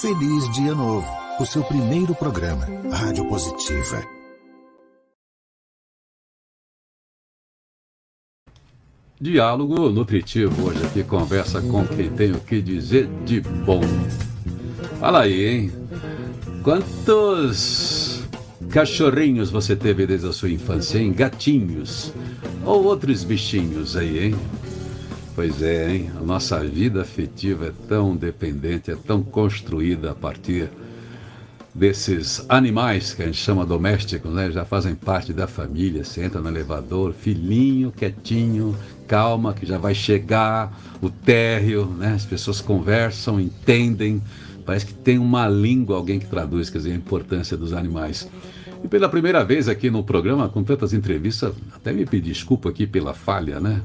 Feliz Dia Novo, o seu primeiro programa, Rádio Positiva. Diálogo nutritivo hoje aqui, conversa com quem tem o que dizer de bom. Fala aí, hein? Quantos cachorrinhos você teve desde a sua infância, hein? Gatinhos ou outros bichinhos aí, hein? Pois é, hein? A nossa vida afetiva é tão dependente, é tão construída a partir desses animais que a gente chama domésticos, né? Já fazem parte da família. Você entra no elevador, filhinho, quietinho, calma, que já vai chegar o térreo, né? As pessoas conversam, entendem, parece que tem uma língua, alguém que traduz, quer dizer, a importância dos animais. E pela primeira vez aqui no programa, com tantas entrevistas, até me pedir desculpa aqui pela falha, né?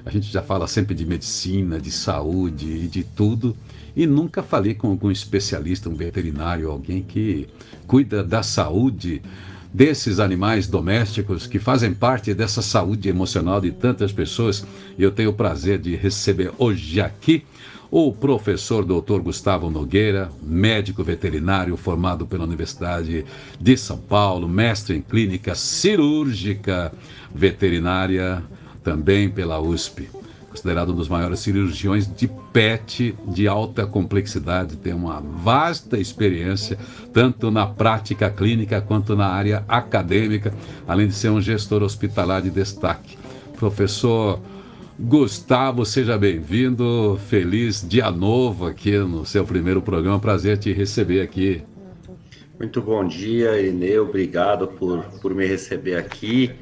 A gente já fala sempre de medicina, de saúde e de tudo, e nunca falei com algum especialista, um veterinário, alguém que cuida da saúde desses animais domésticos, que fazem parte dessa saúde emocional de tantas pessoas. E eu tenho o prazer de receber hoje aqui o professor Dr. Gustavo Nogueira, médico veterinário formado pela Universidade de São Paulo, mestre em clínica cirúrgica veterinária, também pela USP, considerado um dos maiores cirurgiões de pet de alta complexidade, tem uma vasta experiência, tanto na prática clínica quanto na área acadêmica, além de ser um gestor hospitalar de destaque. Professor Gustavo, seja bem-vindo, feliz dia novo aqui no seu primeiro programa, prazer te receber aqui. Muito bom dia, Irineu, obrigado por me receber aqui.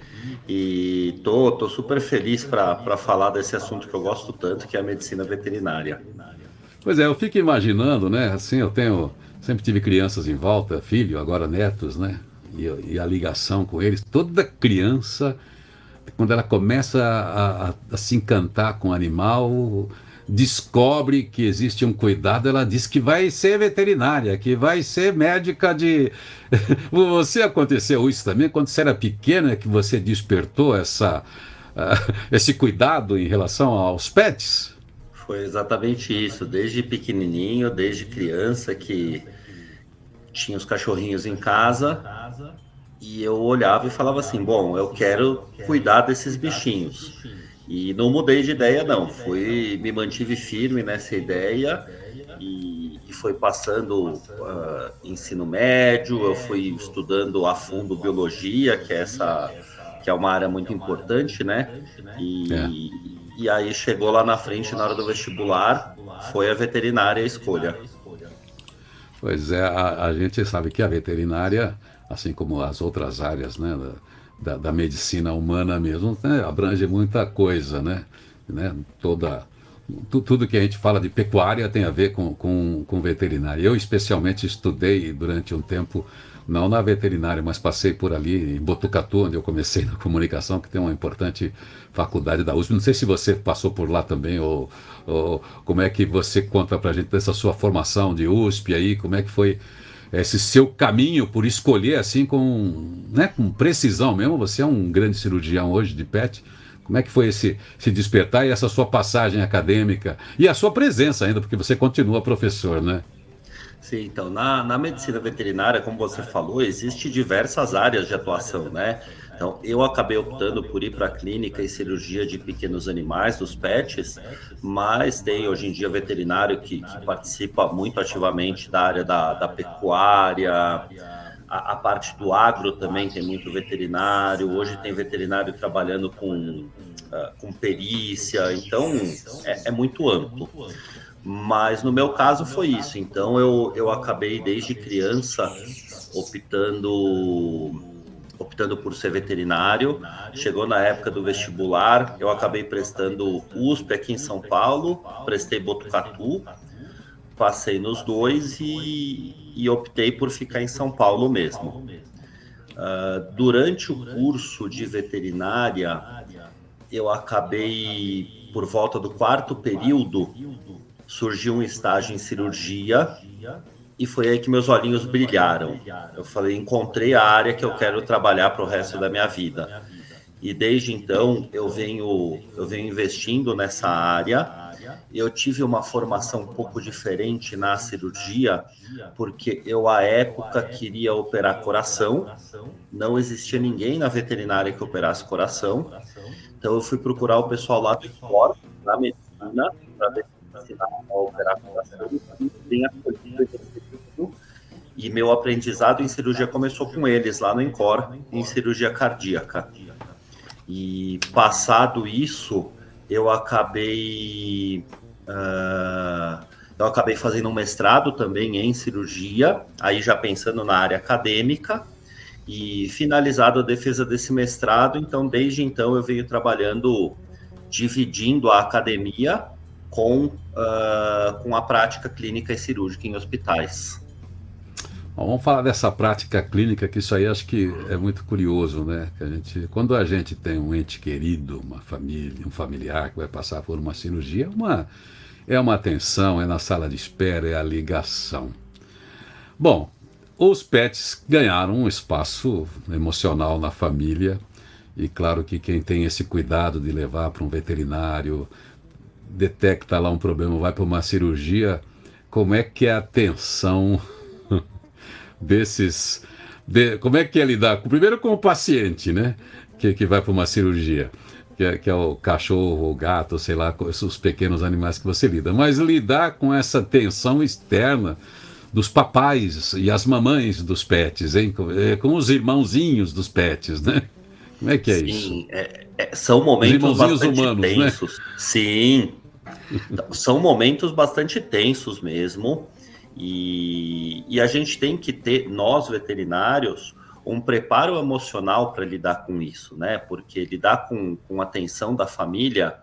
E tô super feliz para falar desse assunto que eu gosto tanto, que é a medicina veterinária. Pois é, eu fico imaginando, né? Assim, sempre tive crianças em volta, filho, agora netos, né? E a ligação com eles. Toda criança, quando ela começa a se encantar com o animal, descobre que existe um cuidado, ela diz que vai ser veterinária, que vai ser médica de... Você aconteceu isso também? Quando você era pequena, que você despertou esse cuidado em relação aos pets? Foi exatamente isso, desde pequenininho, desde criança, que tinha os cachorrinhos em casa, e eu olhava e falava assim, bom, eu quero cuidar desses bichinhos. E não mudei de ideia, não. Me mantive firme nessa ideia e foi passando ensino médio. Eu fui estudando a fundo biologia, que é uma área muito importante, né? E aí chegou lá na frente, na hora do vestibular, foi a veterinária a escolha. Pois é, a gente sabe que a veterinária, assim como as outras áreas, né, da medicina humana mesmo, né, abrange muita coisa, né? Tudo que a gente fala de pecuária tem a ver com veterinária. Eu especialmente estudei durante um tempo, não na veterinária, mas passei por ali em Botucatu, onde eu comecei na comunicação, que tem uma importante faculdade da USP. Não sei se você passou por lá também, ou como é que você conta pra gente dessa sua formação de USP aí, como é que foi esse seu caminho por escolher assim com precisão mesmo. Você é um grande cirurgião hoje de pet. Como é que foi esse despertar e essa sua passagem acadêmica e a sua presença ainda, porque você continua professor, né? Sim, então, na medicina veterinária, como você falou, existe diversas áreas de atuação, né? Então, eu acabei optando por ir para a clínica e cirurgia de pequenos animais, dos pets, mas tem hoje em dia veterinário que participa muito ativamente da área da pecuária, a parte do agro também tem muito veterinário, hoje tem veterinário trabalhando com perícia, então é muito amplo. Mas no meu caso foi isso, então eu acabei desde criança optando por ser veterinário. Chegou na época do vestibular, eu acabei prestando USP aqui em São Paulo, prestei Botucatu, passei nos dois e optei por ficar em São Paulo mesmo. Durante o curso de veterinária, eu acabei, por volta do quarto período, surgiu um estágio em cirurgia e foi aí que meus olhinhos brilharam. Eu falei, encontrei a área que eu quero trabalhar para o resto da minha vida. E desde então eu venho investindo nessa área eu tive uma formação um pouco diferente na cirurgia, porque eu, à época, queria operar coração, não existia ninguém na veterinária que operasse coração, então eu fui procurar o pessoal lá do INCOR, na medicina, para ver se me ensinavam a operar coração, e bem acolhido esse período. E meu aprendizado em cirurgia começou com eles, lá no INCOR, em cirurgia cardíaca. E passado isso, eu acabei fazendo um mestrado também em cirurgia, aí já pensando na área acadêmica, e finalizado a defesa desse mestrado, então desde então eu venho trabalhando, dividindo a academia com a prática clínica e cirúrgica em hospitais. Bom, vamos falar dessa prática clínica, que isso aí acho que é muito curioso, né? Que quando a gente tem um ente querido, uma família, um familiar que vai passar por uma cirurgia, é uma atenção, é na sala de espera, é a ligação. Bom, os pets ganharam um espaço emocional na família, e claro que quem tem esse cuidado de levar para um veterinário, detecta lá um problema, vai para uma cirurgia, como é que é a atenção como é que é lidar primeiro com o paciente, né, que vai para uma cirurgia, que é o cachorro, o gato, sei lá, os pequenos animais que você lida, mas lidar com essa tensão externa dos papais e as mamães dos pets, hein? Com os irmãozinhos dos pets, né? Como é que é isso? Sim, são momentos bastante humanos, tensos. Né? Sim, são momentos bastante tensos mesmo. E a gente tem que ter, nós veterinários, um preparo emocional para lidar com isso, né? Porque lidar com a tensão da família,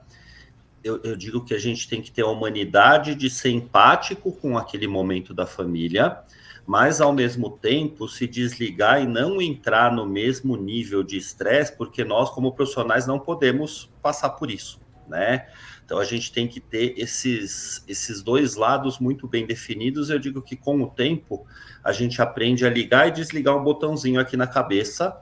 eu digo que a gente tem que ter a humanidade de ser empático com aquele momento da família, mas ao mesmo tempo se desligar e não entrar no mesmo nível de estresse, porque nós, como profissionais, não podemos passar por isso, né? Então a gente tem que ter esses dois lados muito bem definidos. Eu digo que com o tempo a gente aprende a ligar e desligar um botãozinho aqui na cabeça,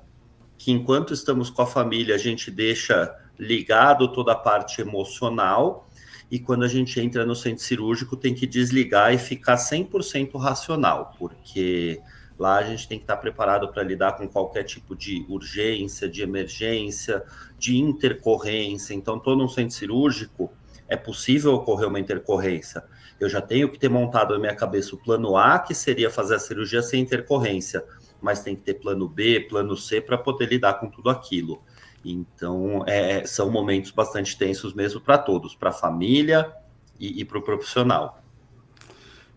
que enquanto estamos com a família a gente deixa ligado toda a parte emocional, e quando a gente entra no centro cirúrgico tem que desligar e ficar 100% racional, porque lá a gente tem que estar preparado para lidar com qualquer tipo de urgência, de emergência, de intercorrência. Então, estou num centro cirúrgico, é possível ocorrer uma intercorrência. Eu já tenho que ter montado na minha cabeça o plano A, que seria fazer a cirurgia sem intercorrência, mas tem que ter plano B, plano C, para poder lidar com tudo aquilo. Então, são momentos bastante tensos mesmo para todos, para a família e para o profissional.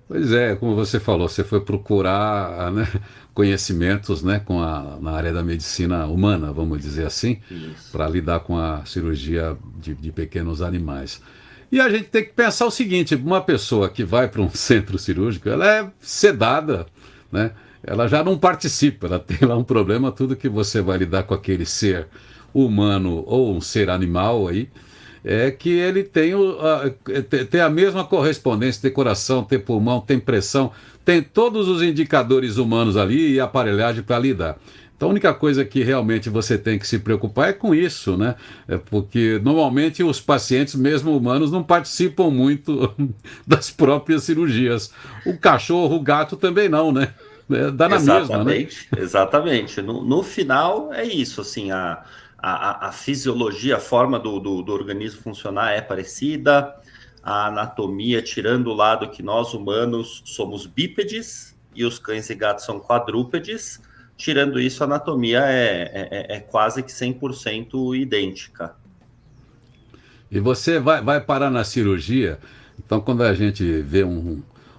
Pois é, como você falou, você foi procurar, né, conhecimentos, né, na área da medicina humana, vamos dizer assim, para lidar com a cirurgia de pequenos animais. E a gente tem que pensar o seguinte: uma pessoa que vai para um centro cirúrgico, ela é sedada, né? Ela já não participa, ela tem lá um problema, tudo que você vai lidar com aquele ser humano ou um ser animal aí, é que ele tem a mesma correspondência, tem coração, tem pulmão, tem pressão, tem todos os indicadores humanos ali e aparelhagem para lidar. Então a única coisa que realmente você tem que se preocupar é com isso, né? Porque normalmente os pacientes, mesmo humanos, não participam muito das próprias cirurgias. O cachorro, o gato também não, né? Dá na mesma, né? Exatamente. No final é isso, assim, a fisiologia, a forma do organismo funcionar é parecida, a anatomia, tirando o lado que nós humanos somos bípedes e os cães e gatos são quadrúpedes, tirando isso, a anatomia é quase que 100% idêntica. E você vai parar na cirurgia, então quando a gente vê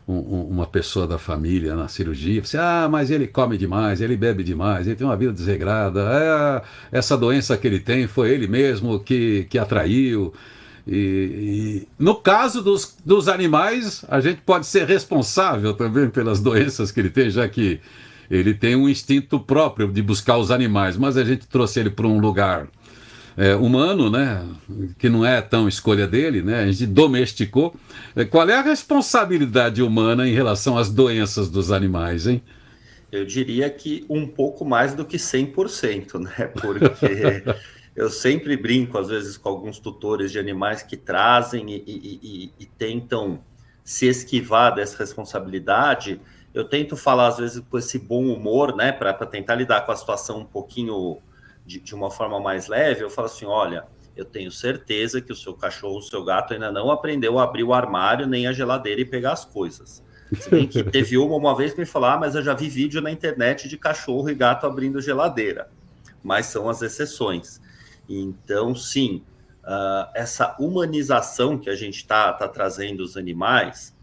uma pessoa da família na cirurgia, você, mas ele come demais, ele bebe demais, ele tem uma vida desregrada, essa doença que ele tem foi ele mesmo que atraiu. E no caso dos animais, a gente pode ser responsável também pelas doenças que ele tem, já que ele tem um instinto próprio de buscar os animais, mas a gente trouxe ele para um lugar humano, né, que não é tão escolha dele, né, a gente domesticou. Qual é a responsabilidade humana em relação às doenças dos animais, hein? Eu diria que um pouco mais do que 100%, né, porque eu sempre brinco, às vezes, com alguns tutores de animais que trazem e tentam se esquivar dessa responsabilidade. Eu tento falar, às vezes, com esse bom humor, né, para tentar lidar com a situação um pouquinho de uma forma mais leve. Eu falo assim, olha, eu tenho certeza que o seu cachorro, o seu gato ainda não aprendeu a abrir o armário nem a geladeira e pegar as coisas. Se bem que teve uma vez que me falou, mas eu já vi vídeo na internet de cachorro e gato abrindo geladeira. Mas são as exceções. Então, sim, essa humanização que a gente está trazendo os animais,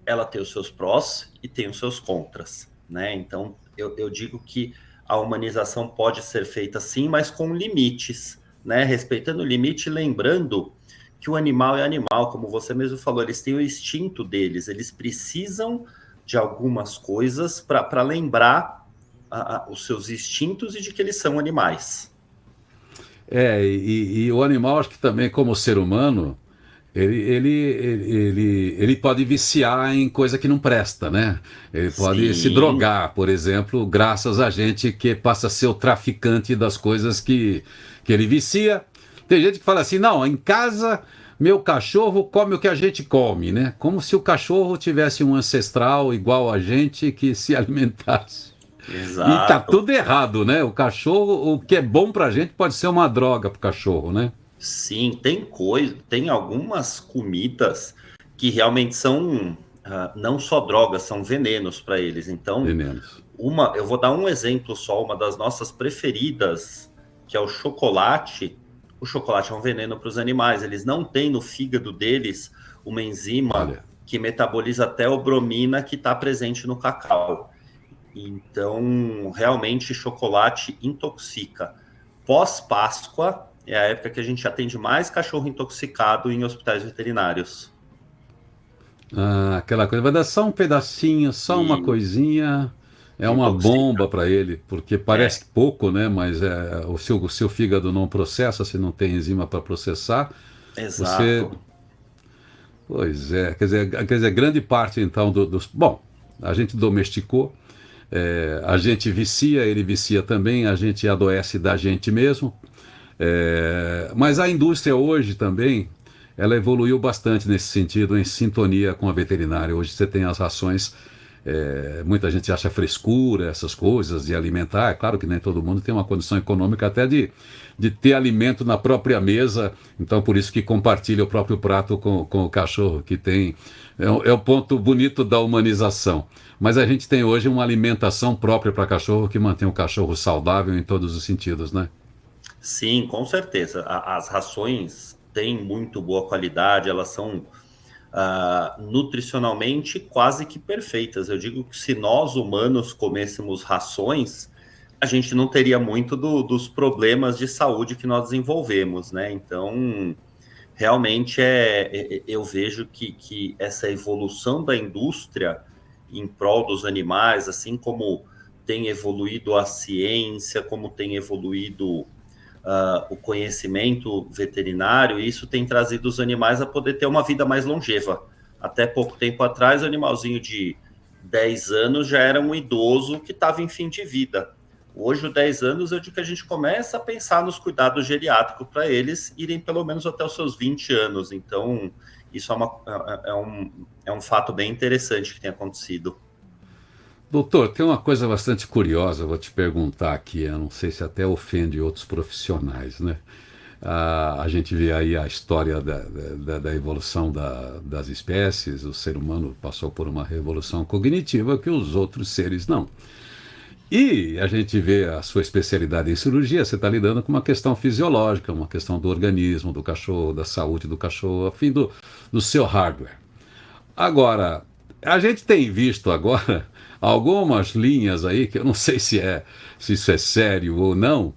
ela tem os seus prós e tem os seus contras, né? Então, eu digo que a humanização pode ser feita sim, mas com limites, né? Respeitando o limite, lembrando que o animal é animal, como você mesmo falou, eles têm o instinto deles, eles precisam de algumas coisas para lembrar os seus instintos e de que eles são animais. E o animal, acho que também, como ser humano, ele pode viciar em coisa que não presta, né? Ele pode se Sim, drogar, por exemplo, graças a gente que passa a ser o traficante das coisas que ele vicia. Tem gente que fala assim, não, em casa meu cachorro come o que a gente come, né? Como se o cachorro tivesse um ancestral igual a gente que se alimentasse. E tá exato. tudo errado, né? O cachorro, o que é bom pra gente pode ser uma droga pro cachorro, né? Sim, tem algumas comidas que realmente são não só drogas, são venenos para eles. Então, Venenos. eu vou dar um exemplo só, uma das nossas preferidas, que é o chocolate. O chocolate é um veneno para os animais. Eles não têm no fígado deles uma enzima Olha. que metaboliza até o bromina que está presente no cacau. Então, realmente, chocolate intoxica. Pós-Páscoa é a época que a gente atende mais cachorro intoxicado em hospitais veterinários. Ah, aquela coisa, vai dar só um pedacinho, só uma E coisinha, é uma intoxica. bomba para ele, porque É, parece pouco, né? Mas o seu fígado não processa, se não tem enzima para processar, você. exato. Pois é, quer dizer, grande parte então dos. Bom, a gente domesticou, a gente vicia, ele vicia também, a gente adoece da gente mesmo. Mas a indústria hoje também, ela evoluiu bastante nesse sentido, em sintonia com a veterinária. Hoje você tem as rações, muita gente acha frescura, essas coisas de alimentar. É claro que nem todo mundo tem uma condição econômica até de ter alimento na própria mesa, então por isso que compartilha o próprio prato com o cachorro, que tem. É o ponto bonito da humanização. Mas a gente tem hoje uma alimentação própria para cachorro que mantém o cachorro saudável em todos os sentidos, né? Sim, com certeza. As rações têm muito boa qualidade, elas são nutricionalmente quase que perfeitas. Eu digo que se nós humanos comêssemos rações, a gente não teria muito dos problemas de saúde que nós desenvolvemos, né? Então, realmente eu vejo que essa evolução da indústria em prol dos animais, assim como tem evoluído a ciência, como tem evoluído o conhecimento veterinário, isso tem trazido os animais a poder ter uma vida mais longeva. Até pouco tempo atrás, o animalzinho de 10 anos já era um idoso que estava em fim de vida. Hoje, os 10 anos, eu digo que a gente começa a pensar nos cuidados geriátricos para eles irem pelo menos até os seus 20 anos. Então, isso é um fato bem interessante que tem acontecido. Doutor, tem uma coisa bastante curiosa, vou te perguntar aqui, eu não sei se até ofende outros profissionais, né? A gente vê aí a história da evolução das espécies, o ser humano passou por uma revolução cognitiva que os outros seres não. E a gente vê a sua especialidade em cirurgia, você está lidando com uma questão fisiológica, uma questão do organismo, do cachorro, da saúde do cachorro, a fim do seu hardware. Agora, a gente tem visto agora algumas linhas aí, que eu não sei se isso é sério ou não,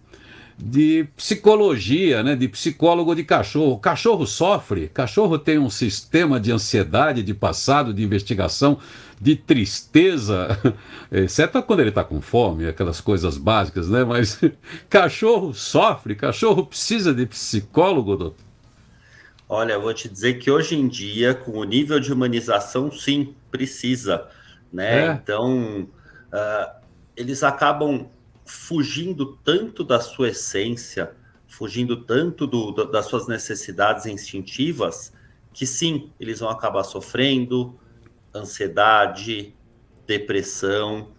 de psicologia, né, de psicólogo de cachorro. O cachorro sofre, cachorro tem um sistema de ansiedade, de passado, de investigação, de tristeza, exceto quando ele está com fome, aquelas coisas básicas, né? Mas cachorro sofre, cachorro precisa de psicólogo, doutor. Olha, eu vou te dizer que hoje em dia, com o nível de humanização, sim, precisa, né? É, Então, eles acabam fugindo tanto da sua essência, fugindo tanto das suas necessidades instintivas, que sim, eles vão acabar sofrendo ansiedade, depressão,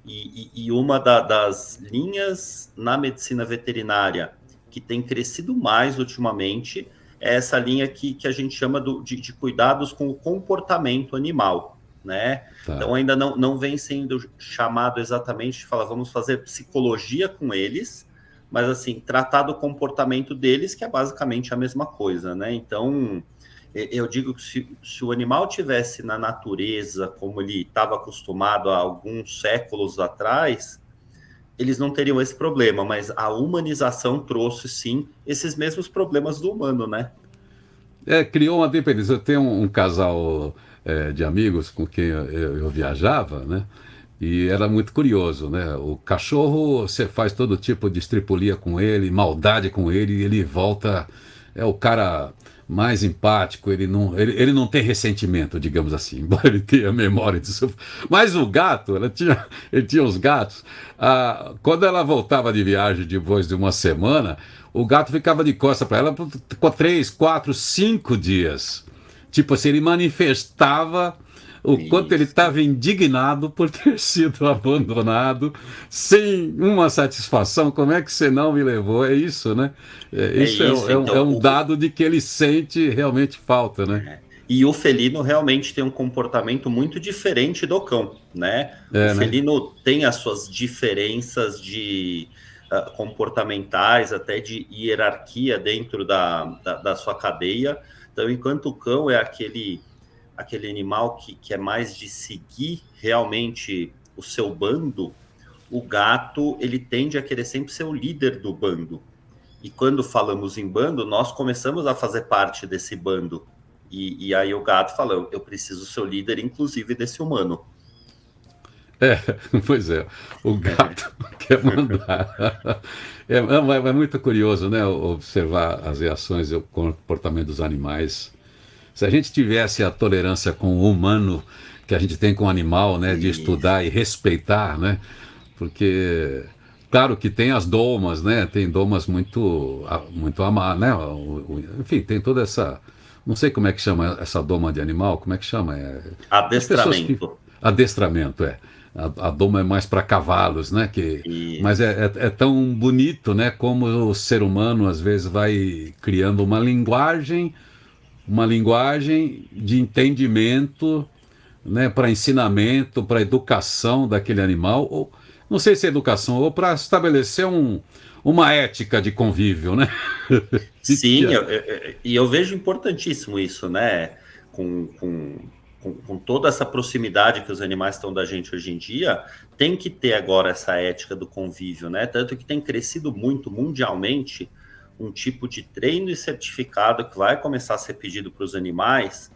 e uma das linhas na medicina veterinária que tem crescido mais ultimamente é essa linha que a gente chama de cuidados com o comportamento animal, né? Tá. Então ainda não vem sendo chamado exatamente de falar, vamos fazer psicologia com eles, mas assim, tratar do comportamento deles, que é basicamente a mesma coisa, né? Então, eu digo que se o animal tivesse na natureza como ele estava acostumado há alguns séculos atrás, eles não teriam esse problema, mas a humanização trouxe, sim, esses mesmos problemas do humano, né? Criou uma dependência. Eu tenho um casal de amigos com quem eu viajava, né? E era muito curioso, né? O cachorro, você faz todo tipo de estripulia com ele, maldade com ele, e ele volta, é o cara mais empático, ele não tem ressentimento, digamos assim, embora ele tenha memória disso. Mas o gato, ele tinha os gatos, quando ela voltava de viagem depois de uma semana, o gato ficava de costas para ela por 3, 4, 5 dias. Tipo assim, ele manifestava o quanto ele estava indignado por ter sido abandonado, sem uma satisfação. Como é que você não me levou? É isso, né? Isso é um dado de que ele sente realmente falta, né? E o felino realmente tem um comportamento muito diferente do cão, né? O felino tem as suas diferenças comportamentais, até de hierarquia dentro da sua cadeia. Então, enquanto o cão é aquele animal que é mais de seguir realmente o seu bando, o gato, ele tende a querer sempre ser o líder do bando. E quando falamos em bando, nós começamos a fazer parte desse bando. E aí o gato fala, eu preciso ser o líder, inclusive, desse humano. Pois é, o gato quer mandar. É muito curioso, né, observar as reações e o comportamento dos animais. Se a gente tivesse a tolerância com o humano que a gente tem com o animal, né, de estudar e respeitar, né, porque claro que tem as domas, né, tem domas muito amar, né, enfim, tem toda essa, não sei como é que chama essa doma de animal, como é que chama? Adestramento. Adestramento, A doma é mais para cavalos, né? Mas é tão bonito, né? Como o ser humano às vezes vai criando uma linguagem de entendimento, né? Para ensinamento, para educação daquele animal, ou não sei se é educação, ou para estabelecer uma ética de convívio, né? Sim, eu vejo importantíssimo isso, né? Com toda essa proximidade que os animais estão da gente hoje em dia, tem que ter agora essa ética do convívio, né? Tanto que tem crescido muito mundialmente um tipo de treino e certificado que vai começar a ser pedido para os animais,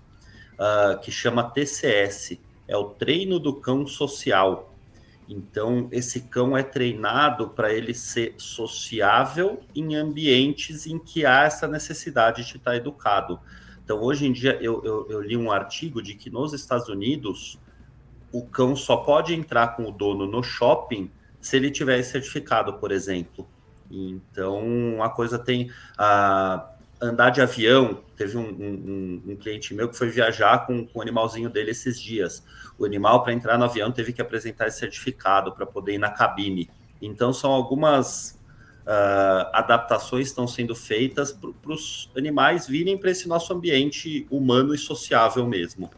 que chama TCS, é o treino do cão social. Então, esse cão é treinado para ele ser sociável em ambientes em que há essa necessidade de estar educado. Então, hoje em dia, eu li um artigo de que nos Estados Unidos, o cão só pode entrar com o dono no shopping se ele tiver certificado, por exemplo. Então, a coisa tem... andar de avião, teve um cliente meu que foi viajar com o animalzinho dele esses dias. O animal, para entrar no avião, teve que apresentar esse certificado para poder ir na cabine. Então, são algumas... adaptações estão sendo feitas para os animais virem para esse nosso ambiente humano e sociável mesmo.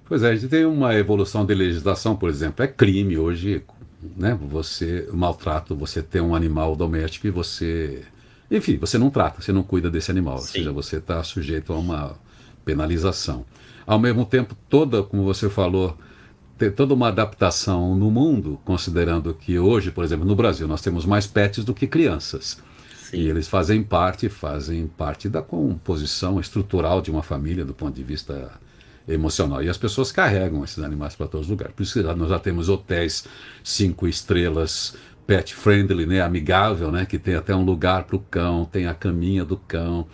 Pois é, a gente tem uma evolução de legislação, por exemplo, é crime hoje, né? Maltrato, você ter um animal doméstico e você não trata, você não cuida desse animal, Sim. Ou seja, você está sujeito a uma penalização. Ao mesmo tempo, como você falou, tem toda uma adaptação no mundo, considerando que hoje, por exemplo, no Brasil, nós temos mais pets do que crianças. Sim. E eles fazem parte da composição estrutural de uma família, do ponto de vista emocional. E as pessoas carregam esses animais para todos os lugares. Por isso nós já temos hotéis 5 estrelas, pet friendly, né, amigável, né, que tem até um lugar para o cão, tem a caminha do cão,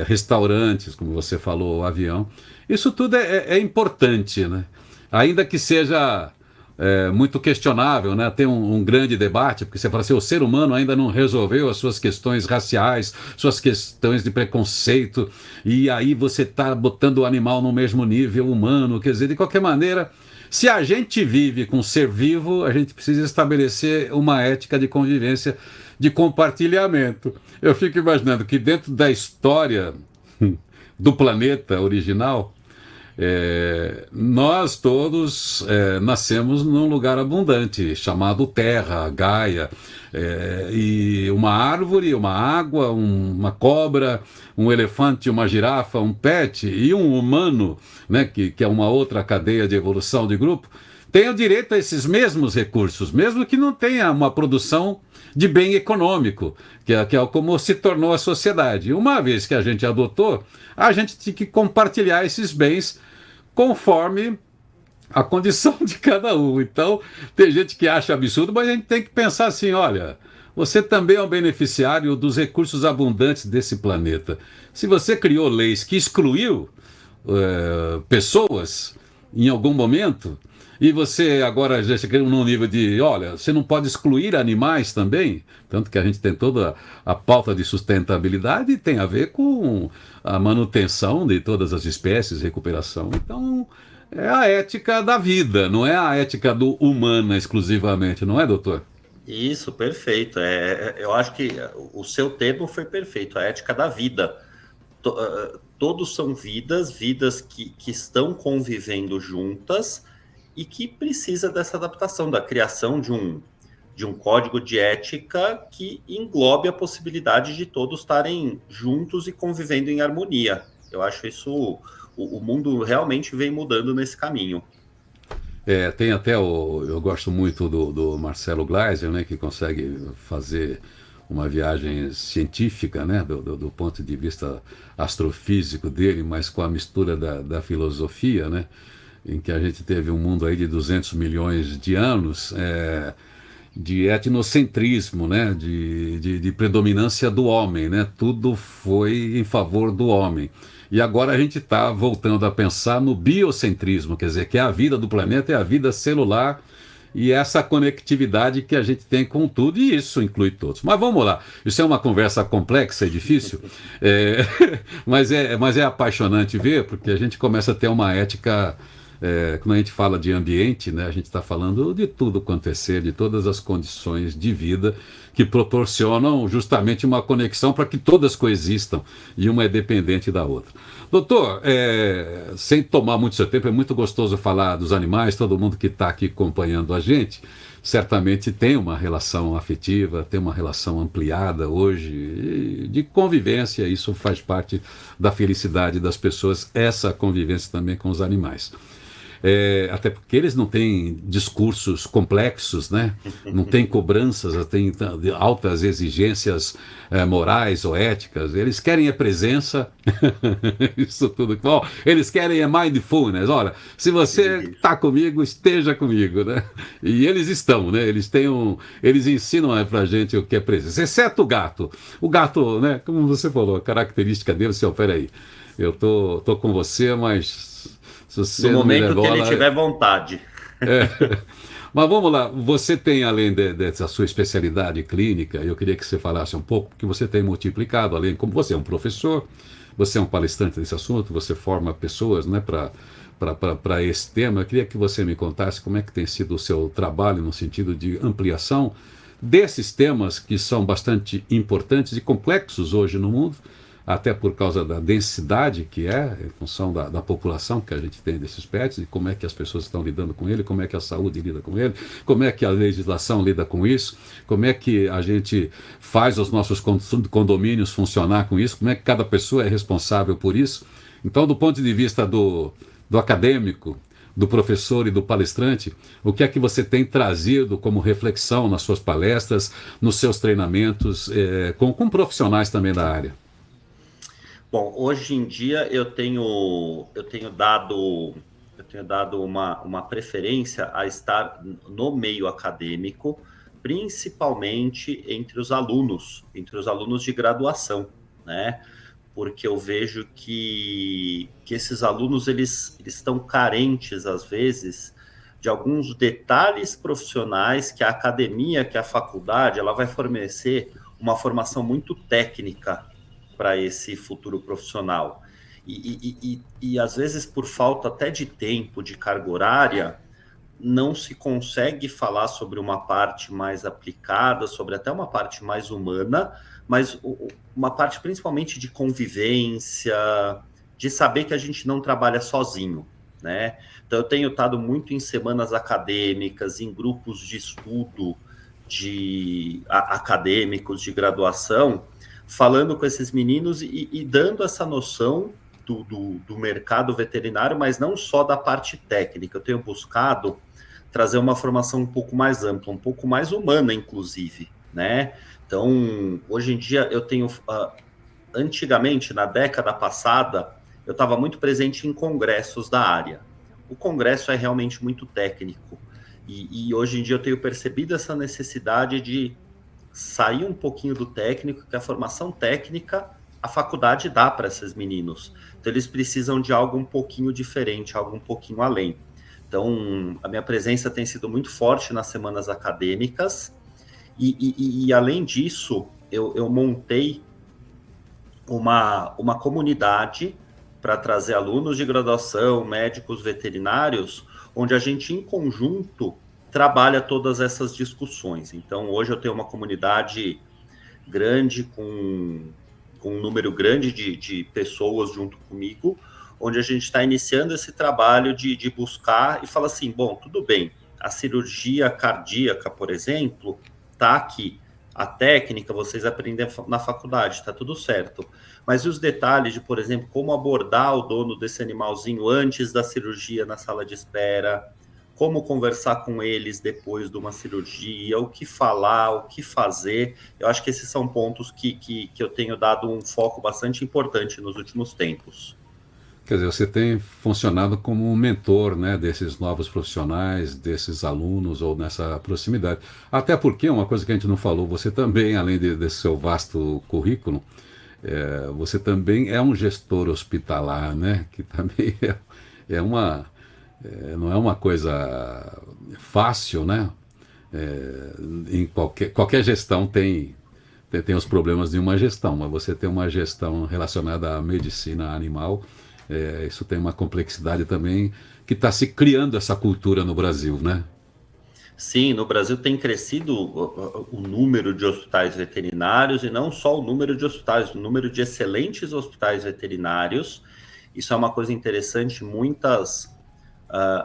restaurantes, como você falou, o avião. Isso tudo é importante, né? Ainda que seja muito questionável, né? Tem um grande debate, porque você fala assim, o ser humano ainda não resolveu as suas questões raciais, suas questões de preconceito, e aí você está botando o animal no mesmo nível humano. Quer dizer, de qualquer maneira, se a gente vive com ser vivo, a gente precisa estabelecer uma ética de convivência, de compartilhamento. Eu fico imaginando que dentro da história do planeta original, nós todos nascemos num lugar abundante, chamado Terra, Gaia, e uma árvore, uma água, uma cobra, um elefante, uma girafa, um pet e um humano, né, que é uma outra cadeia de evolução de grupo, tem o direito a esses mesmos recursos, mesmo que não tenha uma produção de bem econômico, que é como se tornou a sociedade. Uma vez que a gente adotou, a gente tem que compartilhar esses bens conforme a condição de cada um. Então, tem gente que acha absurdo, mas a gente tem que pensar assim, olha, você também é um beneficiário dos recursos abundantes desse planeta. Se você criou leis que excluiu pessoas em algum momento, e você agora já chega num nível de, olha, você não pode excluir animais também, tanto que a gente tem toda a pauta de sustentabilidade e tem a ver com a manutenção de todas as espécies, recuperação. Então, é a ética da vida, não é a ética do humana exclusivamente, não é, doutor? Isso, perfeito. Eu acho que o seu termo foi perfeito, a ética da vida. Todos são vidas que estão convivendo juntas e que precisa dessa adaptação, da criação de um código de ética que englobe a possibilidade de todos estarem juntos e convivendo em harmonia. Eu acho isso, o mundo realmente vem mudando nesse caminho. Tem até eu gosto muito do Marcelo Gleiser, né, que consegue fazer uma viagem científica, né, do ponto de vista astrofísico dele, mas com a mistura da filosofia, né, em que a gente teve um mundo aí de 200 milhões de anos, de etnocentrismo, né, de predominância do homem, né, tudo foi em favor do homem. E agora a gente está voltando a pensar no biocentrismo, quer dizer, que a vida do planeta é a vida celular e essa conectividade que a gente tem com tudo, e isso inclui todos. Mas vamos lá, isso é uma conversa complexa e difícil, mas é apaixonante ver, porque a gente começa a ter uma ética. Quando a gente fala de ambiente, né, a gente está falando de tudo quanto é ser, de todas as condições de vida que proporcionam justamente uma conexão para que todas coexistam e uma é dependente da outra. Doutor, sem tomar muito seu tempo, é muito gostoso falar dos animais, todo mundo que está aqui acompanhando a gente certamente tem uma relação afetiva, tem uma relação ampliada hoje de convivência, isso faz parte da felicidade das pessoas, essa convivência também com os animais. Até porque eles não têm discursos complexos, né? Não têm cobranças, têm altas exigências morais ou éticas. Eles querem a presença, isso tudo. Bom, eles querem a mindfulness. Olha, se você está comigo, esteja comigo, né? E eles estão, né? Eles ensinam pra gente o que é presença, exceto o gato. O gato, né? Como você falou, a característica dele, assim, peraí, eu tô com você, mas no momento que ele tiver vontade. Mas vamos lá, você tem, além dessa sua especialidade clínica, eu queria que você falasse um pouco, porque você tem multiplicado, além, como você é um professor, você é um palestrante desse assunto, você forma pessoas, né, para esse tema. Eu queria que você me contasse como é que tem sido o seu trabalho no sentido de ampliação desses temas que são bastante importantes e complexos hoje no mundo, até por causa da densidade que em função da população que a gente tem desses pets, e como é que as pessoas estão lidando com ele, como é que a saúde lida com ele, como é que a legislação lida com isso, como é que a gente faz os nossos condomínios funcionar com isso, como é que cada pessoa é responsável por isso. Então, do ponto de vista do acadêmico, do professor e do palestrante, o que é que você tem trazido como reflexão nas suas palestras, nos seus treinamentos, com profissionais também da área? Bom, hoje em dia eu tenho dado uma preferência a estar no meio acadêmico, principalmente entre os alunos de graduação, né? Porque eu vejo que esses alunos eles estão carentes, às vezes, de alguns detalhes profissionais que a academia, que a faculdade, ela vai fornecer uma formação muito técnica para esse futuro profissional. E às vezes, por falta até de tempo, de carga horária, não se consegue falar sobre uma parte mais aplicada, sobre até uma parte mais humana, mas uma parte principalmente de convivência, de saber que a gente não trabalha sozinho, né? Então, eu tenho estado muito em semanas acadêmicas, em grupos de estudo acadêmicos de graduação, falando com esses meninos e dando essa noção do mercado veterinário, mas não só da parte técnica. Eu tenho buscado trazer uma formação um pouco mais ampla, um pouco mais humana, inclusive, né? Então, hoje em dia, eu tenho... antigamente, na década passada, eu estava muito presente em congressos da área. O congresso é realmente muito técnico. E hoje em dia eu tenho percebido essa necessidade de sair um pouquinho do técnico, que a formação técnica a faculdade dá para esses meninos. Então, eles precisam de algo um pouquinho diferente, algo um pouquinho além. Então, a minha presença tem sido muito forte nas semanas acadêmicas e além disso, eu montei uma comunidade para trazer alunos de graduação, médicos veterinários, onde a gente, em conjunto, trabalha todas essas discussões. Então, hoje eu tenho uma comunidade grande, com um número grande de pessoas junto comigo, onde a gente está iniciando esse trabalho de buscar e fala assim, bom, tudo bem, a cirurgia cardíaca, por exemplo, está aqui. A técnica vocês aprendem na faculdade, está tudo certo. Mas e os detalhes de, por exemplo, como abordar o dono desse animalzinho antes da cirurgia na sala de espera, como conversar com eles depois de uma cirurgia, o que falar, o que fazer. Eu acho que esses são pontos que eu tenho dado um foco bastante importante nos últimos tempos. Quer dizer, você tem funcionado como um mentor, né, desses novos profissionais, desses alunos ou nessa proximidade. Até porque, uma coisa que a gente não falou, você também, além desse seu vasto currículo, você também é um gestor hospitalar, né, que também não é uma coisa fácil, né? Em qualquer gestão tem os problemas de uma gestão, mas você tem uma gestão relacionada à medicina animal, isso tem uma complexidade também que está se criando essa cultura no Brasil, né? Sim, no Brasil tem crescido o número de hospitais veterinários, e não só o número de hospitais, o número de excelentes hospitais veterinários. Isso é uma coisa interessante,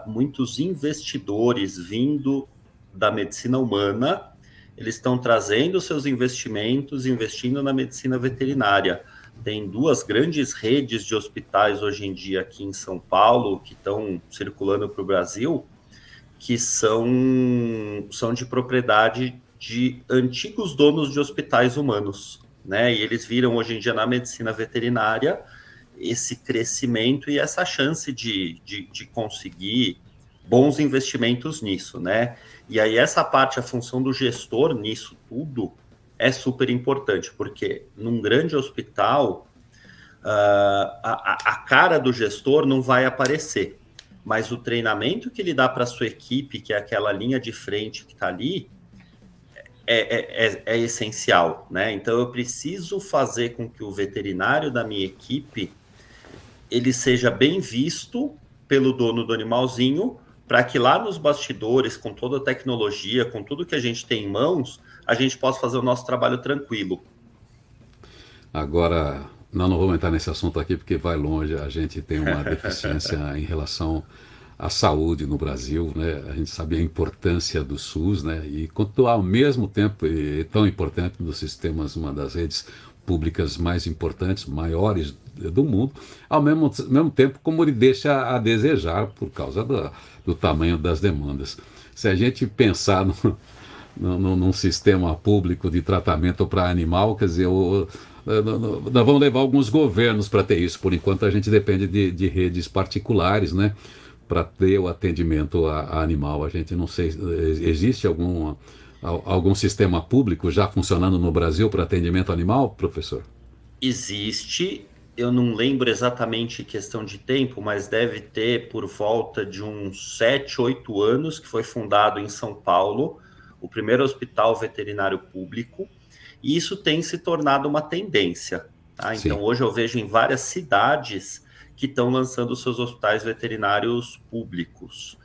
muitos investidores vindo da medicina humana, eles estão trazendo seus investimentos, investindo na medicina veterinária. Tem 2 grandes redes de hospitais hoje em dia aqui em São Paulo, que estão circulando para o Brasil, que são de propriedade de antigos donos de hospitais humanos, né? E eles viram hoje em dia na medicina veterinária esse crescimento e essa chance de conseguir bons investimentos nisso, né? E aí essa parte, a função do gestor nisso tudo é super importante, porque num grande hospital, a cara do gestor não vai aparecer, mas o treinamento que ele dá para a sua equipe, que é aquela linha de frente que está ali, é essencial, né? Então, eu preciso fazer com que o veterinário da minha equipe ele seja bem visto pelo dono do animalzinho, para que lá nos bastidores, com toda a tecnologia, com tudo que a gente tem em mãos, a gente possa fazer o nosso trabalho tranquilo. Agora, não vamos entrar nesse assunto aqui, porque vai longe, a gente tem uma deficiência em relação à saúde no Brasil, né? A gente sabe a importância do SUS, né? E quanto ao mesmo tempo, é tão importante dos sistemas, uma das redes públicas mais importantes, maiores do mundo, ao mesmo tempo como ele deixa a desejar por causa do tamanho das demandas. Se a gente pensar num sistema público de tratamento para animal, quer dizer, nós vamos levar alguns governos para ter isso. Por enquanto a gente depende de redes particulares, né, para ter o atendimento a animal. A gente não sei, existe algum sistema público já funcionando no Brasil para atendimento animal, professor? Existe. eu não lembro exatamente questão de tempo, mas deve ter por volta de uns 7, 8 anos que foi fundado em São Paulo o primeiro hospital veterinário público, e isso tem se tornado uma tendência. Tá? Então, hoje eu vejo em várias cidades que estão lançando seus hospitais veterinários públicos.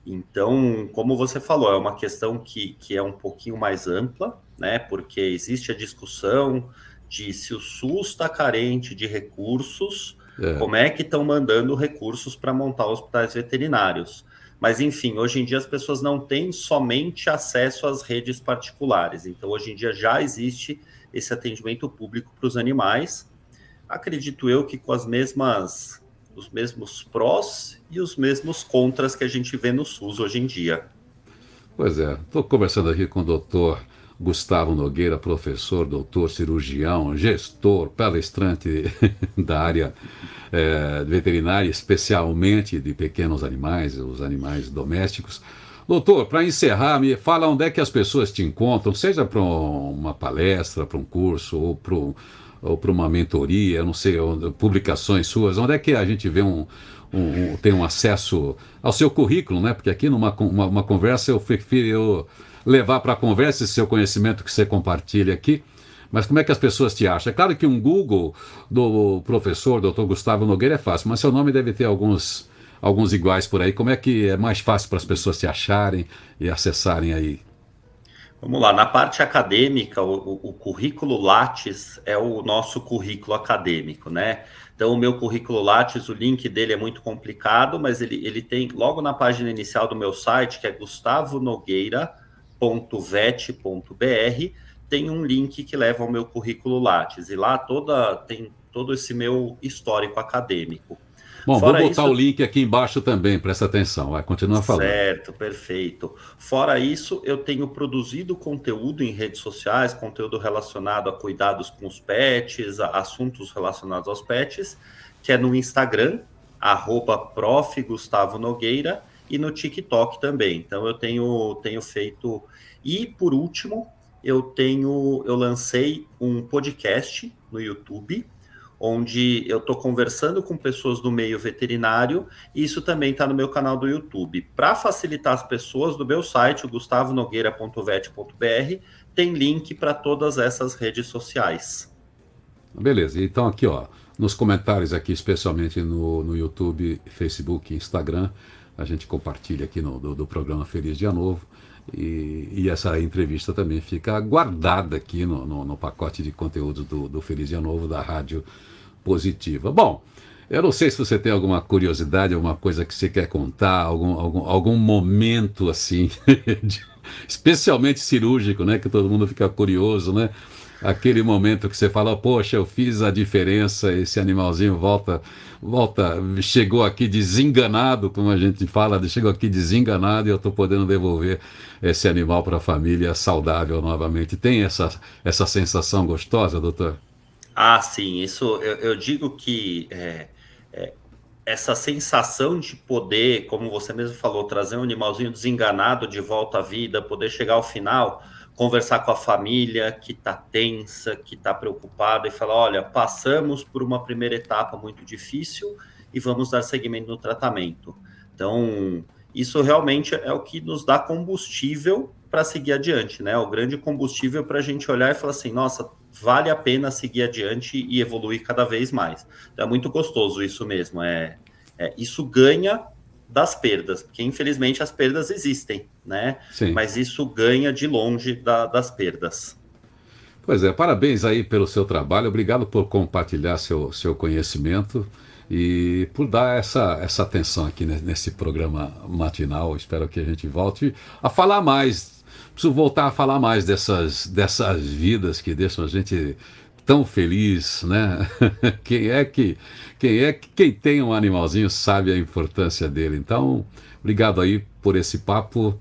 Então, como você falou, é uma questão que é um pouquinho mais ampla, né? Porque existe a discussão de se o SUS está carente de recursos, como é que estão mandando recursos para montar hospitais veterinários. Mas, enfim, hoje em dia as pessoas não têm somente acesso às redes particulares. Então, hoje em dia já existe esse atendimento público para os animais. Acredito eu que com os mesmos prós e os mesmos contras que a gente vê no SUS hoje em dia. Pois é, estou conversando aqui com o doutor Gustavo Nogueira, professor, doutor, cirurgião, gestor, palestrante da área veterinária, especialmente de pequenos animais, os animais domésticos. Doutor, para encerrar, me fala onde é que as pessoas te encontram, seja para uma palestra, para um curso ou para uma mentoria, não sei, publicações suas, onde é que a gente vê tem um acesso ao seu currículo, né? Porque aqui numa uma conversa eu prefiro levar para a conversa esse seu conhecimento que você compartilha aqui, mas como é que as pessoas te acham? É claro que um Google do professor, doutor Gustavo Nogueira, é fácil, mas seu nome deve ter alguns iguais por aí. Como é que é mais fácil para as pessoas te acharem e acessarem aí? Vamos lá, na parte acadêmica, o currículo Lattes é o nosso currículo acadêmico, né? Então, o meu currículo Lattes, o link dele é muito complicado, mas ele tem, logo na página inicial do meu site, que é gustavonogueira.vet.br, tem um link que leva ao meu currículo Lattes, e lá tem todo esse meu histórico acadêmico. Bom, vou botar o link aqui embaixo também, presta atenção, vai continuar falando. Certo, perfeito. Fora isso, eu tenho produzido conteúdo em redes sociais, conteúdo relacionado a cuidados com os pets, a assuntos relacionados aos pets, que é no Instagram, @prof. Gustavo Nogueira, e no TikTok também. Então eu tenho feito. E por último, eu lancei um podcast no YouTube, onde eu estou conversando com pessoas do meio veterinário, e isso também está no meu canal do YouTube. Para facilitar as pessoas, do meu site, o gustavonogueira.vet.br, tem link para todas essas redes sociais. Beleza, então aqui, ó, nos comentários aqui, especialmente no YouTube, Facebook e Instagram, a gente compartilha aqui do programa Feliz Dia Novo, e essa entrevista também fica guardada aqui no pacote de conteúdos do Feliz Dia Novo da Rádio Positiva. Bom, eu não sei se você tem alguma curiosidade, alguma coisa que você quer contar, algum momento assim, especialmente cirúrgico, né, que todo mundo fica curioso, né? Aquele momento que você fala, poxa, eu fiz a diferença, esse animalzinho chegou aqui desenganado, como a gente fala, chegou aqui desenganado e eu estou podendo devolver esse animal para a família saudável novamente. Tem essa sensação gostosa, doutor? Ah, sim, isso eu digo que essa sensação de poder, como você mesmo falou, trazer um animalzinho desenganado de volta à vida, poder chegar ao final, conversar com a família que está tensa, que está preocupada e falar, olha, passamos por uma primeira etapa muito difícil e vamos dar seguimento no tratamento. Então, isso realmente é o que nos dá combustível para seguir adiante, né? O grande combustível para a gente olhar e falar assim, nossa, vale a pena seguir adiante e evoluir cada vez mais. Então, é muito gostoso isso mesmo. Isso ganha das perdas, porque infelizmente as perdas existem, né? Sim. Mas isso ganha de longe das perdas. Pois é, parabéns aí pelo seu trabalho, obrigado por compartilhar seu conhecimento e por dar essa atenção aqui nesse programa matinal. Espero que a gente volte a falar mais, preciso voltar a falar mais dessas vidas que deixam a gente tão feliz, né? Quem tem um animalzinho sabe a importância dele. Então, obrigado aí por esse papo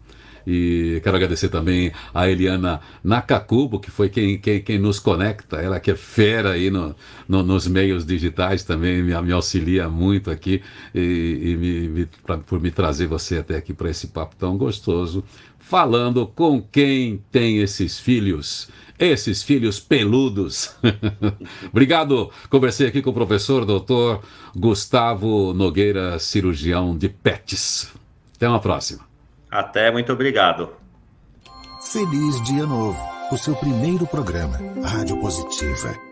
E quero agradecer também a Eliana Nakakubo, que foi quem nos conecta, ela que é fera aí nos meios digitais também, me auxilia muito aqui por me trazer você até aqui para esse papo tão gostoso, falando com quem tem esses filhos peludos. Obrigado. Conversei aqui com o professor Dr. Gustavo Nogueira, cirurgião de pets. Até uma próxima. Até, muito obrigado. Feliz Dia Novo, o seu primeiro programa, Rádio Positiva.